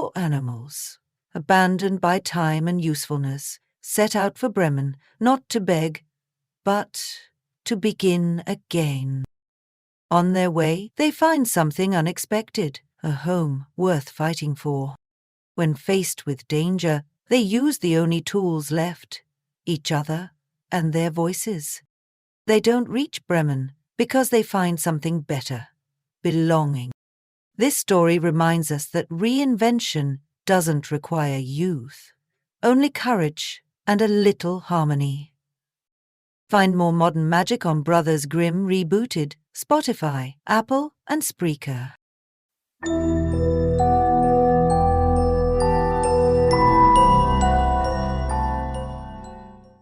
4 animals, abandoned by time and usefulness, set out for Bremen, not to beg, but to begin again. On their way, they find something unexpected, a home worth fighting for. When faced with danger, they use the only tools left, each other and their voices. They don't reach Bremen because they find something better, belonging. This story reminds us that reinvention doesn't require youth, only courage and a little harmony. Find more modern magic on Brothers Grimm Rebooted, Spotify, Apple, and Spreaker.